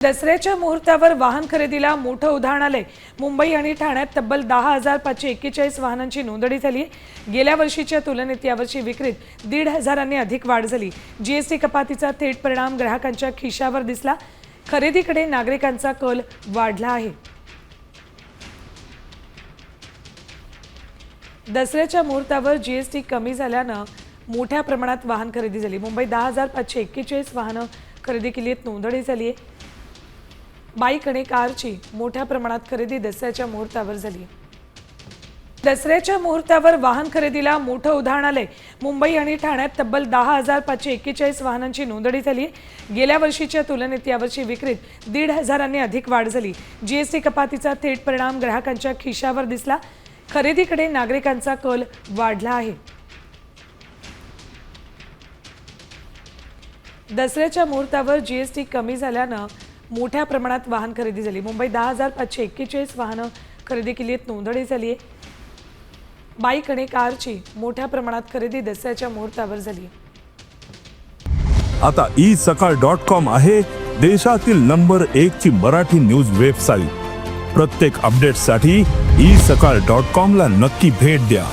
दसऱ्याच्या मुहूर्तावर वाहन खरेदीला मोठं उधाण आलंय। मुंबई आणि ठाण्यात तब्बल 10,541 वाहनांची नोंदणी झाली। गेल्या वर्षीच्या तुलनेत यावर्षी विक्रीत 1,500 अधिक वाढ झाली। जीएसटी कपातीचा थेट परिणाम ग्राहकांच्या खिशावर दिसला। खरेदीकडे नागरिकांचा कल वाढला आहे। दसऱ्याच्या मुहूर्तावर जीएसटी कमी झाल्यानं मोठ्या प्रमाणात वाहन खरेदी झाली। मुंबईत 10,541 वाहनं खरेदी केली आहेत, नोंदणी झाली आहे। बाईक आणि कारची मोठ्या प्रमाणात खरेदी दसऱ्याच्या मुहूर्तावर झाली। दसऱ्याच्या मुहूर्तावर वाहन खरेदीला मोठं उधाण आलंय। मुंबई आणि ठाण्यात तब्बल 10,541 वाहनांची नोंदणी झाली। गेल्या वर्षीच्या तुलनेत यावर्षी विक्रीत 1,500 अधिक वाढ झाली। जीएसटी कपातीचा थेट परिणाम ग्राहकांच्या खिशावर दिसला। खरेदीकडे नागरिकांचा कल वाढला आहे। दसऱ्याच्या मुहूर्तावर जीएसटी कमी झाल्यानं मोठ्या प्रमाणात वाहन खरेदी झाली। मुंबईत 10,541 वाहनं खरेदी केली आहेत, नोंदणी झाली आहे। बाईक आणि कारची मोठ्या प्रमाणात खरेदी दसऱ्याच्या मुहूर्तावर झाली। आता isakal.com आहे देशातील नंबर 1 ची मराठी न्यूज वेबसाईट। प्रत्येक अपडेटसाठी isakal.com ला नक्की भेट द्या।